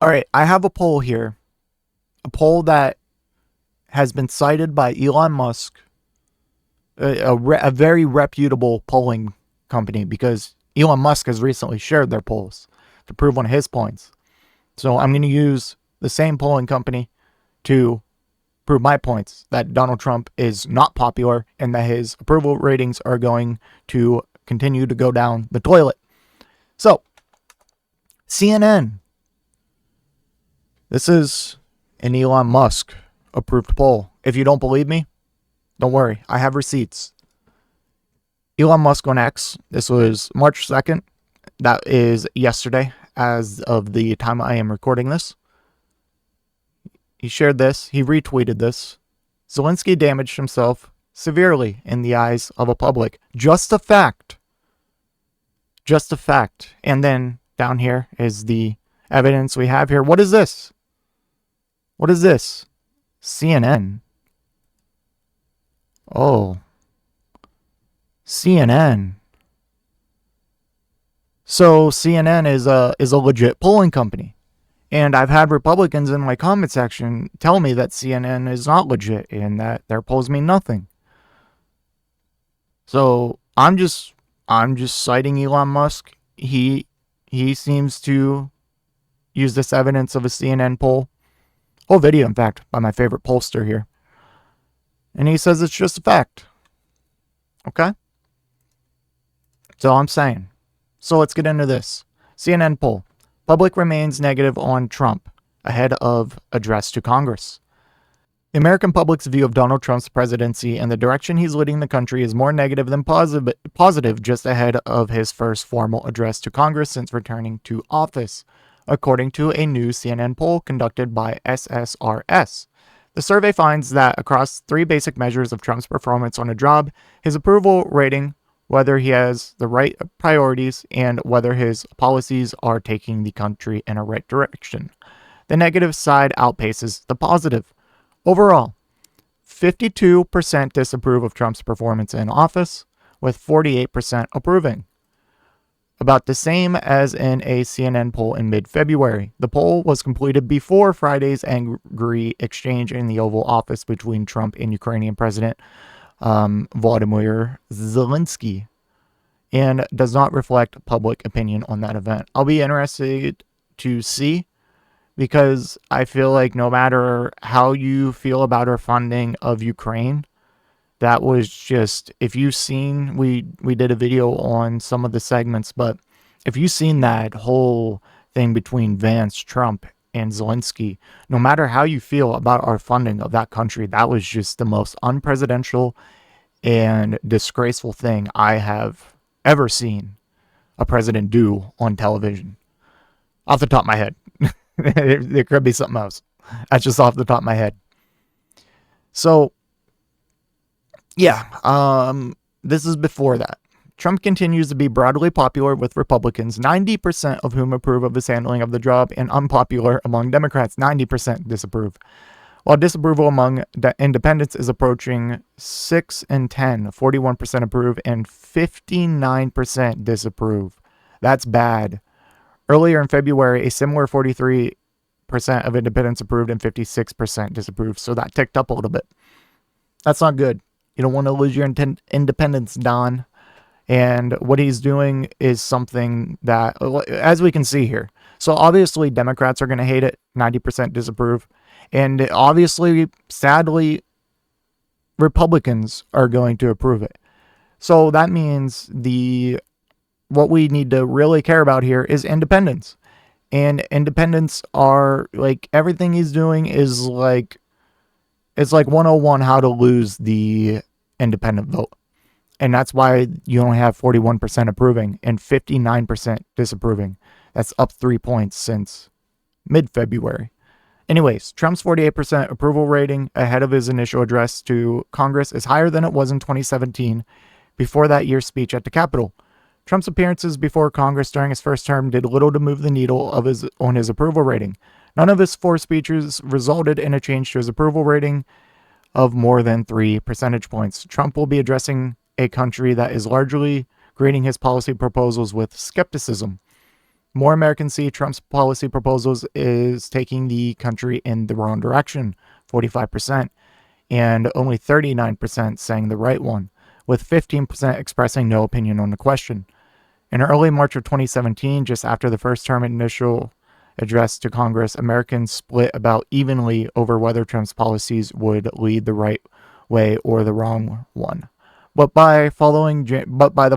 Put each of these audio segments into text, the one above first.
All right, I have a poll here, a poll that has been cited by Elon Musk, a very reputable polling company, because Elon Musk has recently shared their polls to prove one of his points. So I'm going to use the same polling company to prove my points that Donald Trump is not popular and that his approval ratings are going to continue to go down the toilet. So, CNN. This is an Elon Musk approved poll. If you don't believe me, don't worry. I have receipts. Elon Musk on X. This was March 2nd. That is yesterday, as of the time I am recording this. He shared this. He retweeted this. Zelensky damaged himself severely in the eyes of a public. Just a fact. Just a fact. And then down here is the evidence we have here. What is this? What is this? CNN. Oh. CNN. So CNN is a legit polling company. And I've had Republicans in my comment section tell me that CNN is not legit and that their polls mean nothing. So I'm just citing Elon Musk. He seems to use this evidence of a CNN poll. Whole video, in fact, by my favorite pollster here. And he says it's just a fact. Okay? That's all I'm saying. So let's get into this. CNN poll. Public remains negative on Trump ahead of address to Congress. The American public's view of Donald Trump's presidency and the direction he's leading the country is more negative than positive just ahead of his first formal address to Congress since returning to office, according to a new CNN poll conducted by SSRS. The survey finds that across three basic measures of Trump's performance on a job, his approval rating, whether he has the right priorities, and whether his policies are taking the country in a right direction. The negative side outpaces the positive. Overall, 52% disapprove of Trump's performance in office, with 48% approving. About the same as in a CNN poll in mid-February. The poll was completed before Friday's angry exchange in the Oval Office between Trump and Ukrainian President Volodymyr Zelensky, and does not reflect public opinion on that event. I'll be interested to see, because I feel like no matter how you feel about our funding of Ukraine, that was just, if you've seen, we did a video on some of the segments, but if you've seen that whole thing between Vance, Trump, and Zelensky, no matter how you feel about our funding of that country, that was just the most unpresidential and disgraceful thing I have ever seen a president do on television. Off the top of my head. There could be something else. That's just off the top of my head. So, yeah, this is before that. Trump continues to be broadly popular with Republicans, 90% of whom approve of his handling of the job, and unpopular among Democrats, 90% disapprove. While disapproval among independents is approaching 6 and 10, 41% approve and 59% disapprove. That's bad. Earlier in February, a similar 43% of independents approved and 56% disapproved, so that ticked up a little bit. That's not good. You don't want to lose your independence, Don. And what he's doing is something that, as we can see here, so obviously Democrats are going to hate it, 90% disapprove. And obviously, sadly, Republicans are going to approve it. So that means what we need to really care about here is independents. And independents are like, everything he's doing is like, it's like 101 how to lose the independent vote. And that's why you only have 41% approving and 59% disapproving. That's up 3 points since mid-February. Anyways, Trump's 48% approval rating ahead of his initial address to Congress is higher than it was in 2017 before that year's speech at the Capitol. Trump's appearances before Congress during his first term did little to move the needle on his approval rating. None of his 4 speeches resulted in a change to his approval rating of more than 3 percentage points. Trump will be addressing a country that is largely greeting his policy proposals with skepticism. More Americans see Trump's policy proposals is taking the country in the wrong direction, 45%, and only 39% saying the right one, with 15% expressing no opinion on the question. In early March of 2017, just after the first term initial address to Congress, Americans split about evenly over whether Trump's policies would lead the right way or the wrong one. But by the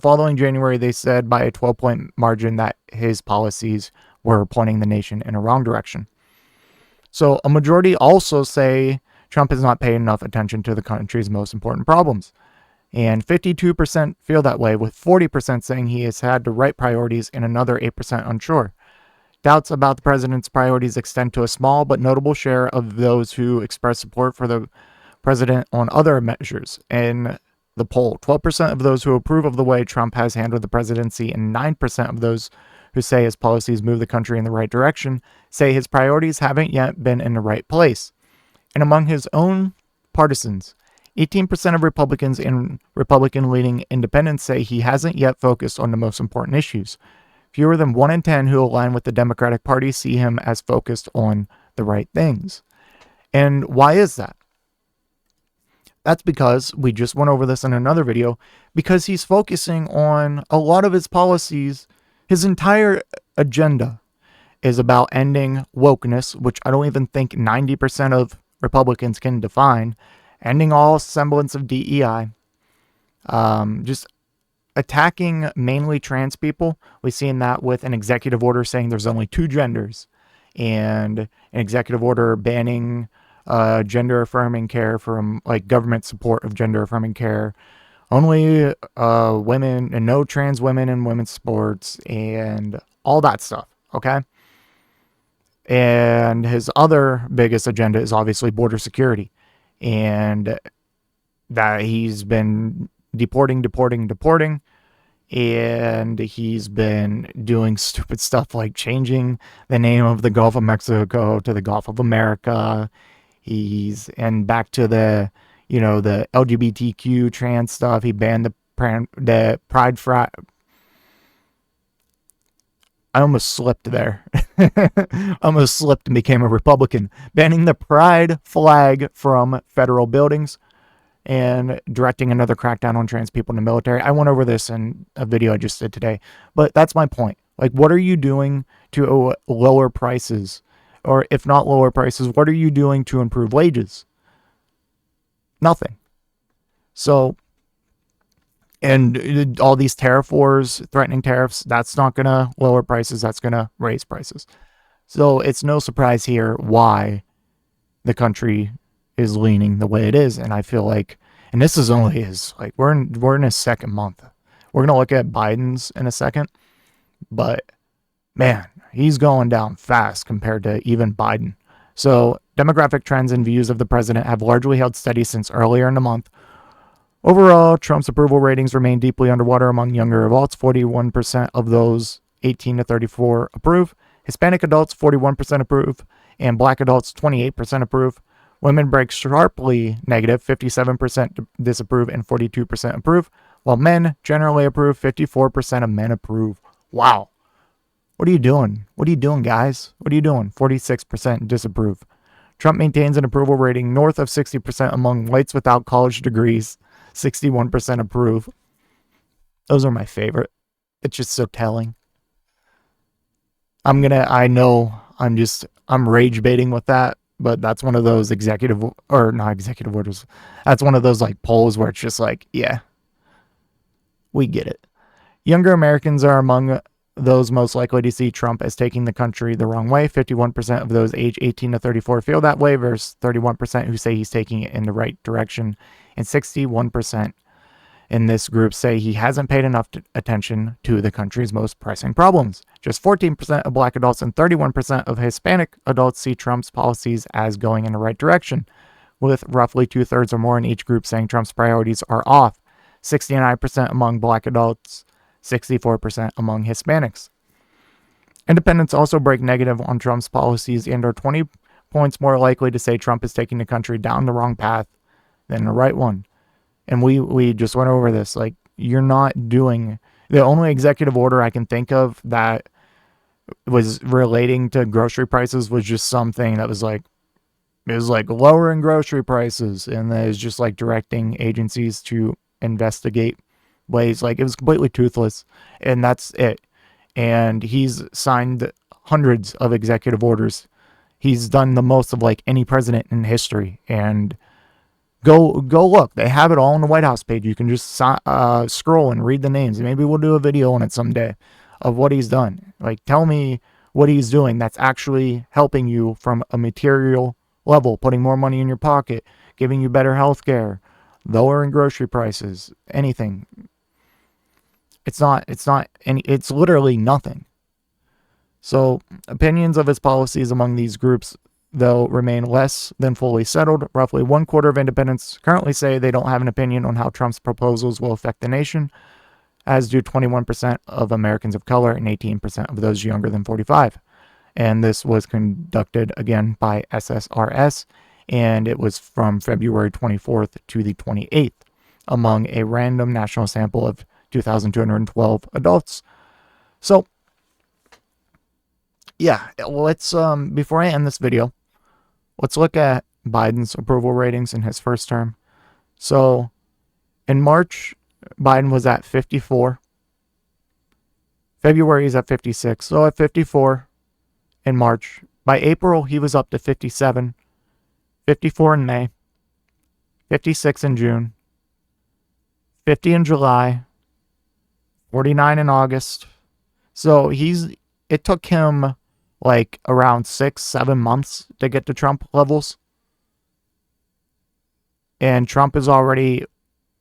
following January, they said by a 12-point margin that his policies were pointing the nation in a wrong direction. So a majority also say Trump has not paid enough attention to the country's most important problems. And 52% feel that way, with 40% saying he has had the right priorities and another 8% unsure. Doubts about the president's priorities extend to a small but notable share of those who express support for the president on other measures. In the poll, 12% of those who approve of the way Trump has handled the presidency and 9% of those who say his policies move the country in the right direction say his priorities haven't yet been in the right place. And among his own partisans, 18% of Republicans and Republican-leaning independents say he hasn't yet focused on the most important issues. Fewer than 1 in 10 who align with the Democratic Party see him as focused on the right things. And why is that? That's because, we just went over this in another video, because he's focusing on a lot of his policies. His entire agenda is about ending wokeness, which I don't even think 90% of Republicans can define, ending all semblance of DEI, just attacking mainly trans people. We've seen that with an executive order saying there's only 2 genders, and an executive order banning gender affirming care from, like, government support of gender affirming care. Only women, and no trans women in women's sports, and all that stuff. Okay. And his other biggest agenda is obviously border security, and that he's been deporting, and he's been doing stupid stuff like changing the name of the Gulf of Mexico to the Gulf of America. And back to the LGBTQ trans stuff. He banned the pride flag. I almost slipped there. Almost slipped and became a Republican. Banning the pride flag from federal buildings and directing another crackdown on trans people in the military. I went over this in a video I just did today, but that's my point. Like, what are you doing to lower prices? Or if not lower prices, what are you doing to improve wages? Nothing. So, and all these tariff wars, threatening tariffs, that's not going to lower prices. That's going to raise prices. So it's no surprise here why the country is leaning the way it is. And I feel like, and this is only his, like, we're in his second month. We're going to look at Biden's in a second, but man, he's going down fast compared to even Biden. So demographic trends and views of the president have largely held steady since earlier in the month. Overall, Trump's approval ratings remain deeply underwater among younger adults. 41% of those 18 to 34 approve. Hispanic adults, 41% approve. And black adults, 28% approve. Women break sharply negative, 57% disapprove and 42% approve. While men generally approve, 54% of men approve. Wow. What are you doing? What are you doing, guys? What are you doing? 46% disapprove. Trump maintains an approval rating north of 60% among whites without college degrees. 61% approve. Those are my favorite. It's just so telling. I'm rage baiting with that, but that's one of those not executive orders. That's one of those, like, polls where it's just like, yeah, we get it. Younger Americans are among those most likely to see Trump as taking the country the wrong way. 51% of those age 18 to 34 feel that way versus 31% who say he's taking it in the right direction. And 61% in this group say he hasn't paid enough attention to the country's most pressing problems. Just 14% of black adults and 31% of Hispanic adults see Trump's policies as going in the right direction, with roughly 2/3 or more in each group saying Trump's priorities are off. 69% among black adults, 64% among Hispanics. Independents also break negative on Trump's policies and are 20 points more likely to say Trump is taking the country down the wrong path than the right one. And we just went over this. Like, you're not doing... The only executive order I can think of that was relating to grocery prices was just something that was like, it was like lowering grocery prices, and then it was just like directing agencies to investigate ways. Like, it was completely toothless, and that's it. And he's signed hundreds of executive orders. He's done the most of like any president in history. And go look. They have it all on the White House page. You can just scroll and read the names. Maybe we'll do a video on it someday of what he's done. Like, tell me what he's doing that's actually helping you from a material level, putting more money in your pocket, giving you better health care, lowering grocery prices, anything. It's literally nothing. So, opinions of his policies among these groups, though, remain less than fully settled. Roughly 1/4 of independents currently say they don't have an opinion on how Trump's proposals will affect the nation, as do 21% of Americans of color and 18% of those younger than 45. And this was conducted again by SSRS, and it was from February 24th to the 28th among a random national sample of 2,212 adults. So, yeah, let's before I end this video, let's look at Biden's approval ratings in his first term. So, in March, Biden was at 54. February he's at 56. So at 54 in March. By April, he was up to 57. 54 in May. 56 in June. 50 in July. 49 in August. So it took him like around 6-7 months to get to Trump levels. And Trump is already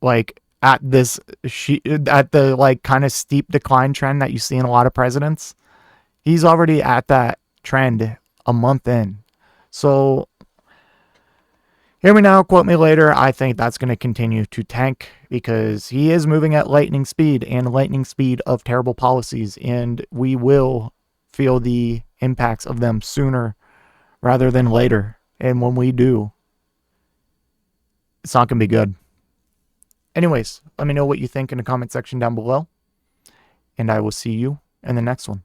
like at the like kind of steep decline trend that you see in a lot of presidents. He's already at that trend a month in. So, hear me now, quote me later. I think that's going to continue to tank because he is moving at lightning speed of terrible policies, and we will feel the impacts of them sooner rather than later. And when we do, it's not going to be good. Anyways, let me know what you think in the comment section down below, and I will see you in the next one.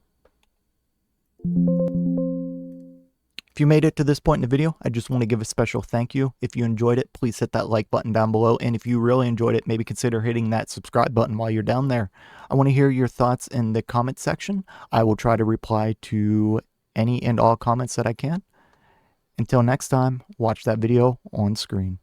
If you made it to this point in the video, I just want to give a special thank you. If you enjoyed it, please hit that like button down below. And if you really enjoyed it, maybe consider hitting that subscribe button while you're down there. I want to hear your thoughts in the comment section. I will try to reply to any and all comments that I can. Until next time, watch that video on screen.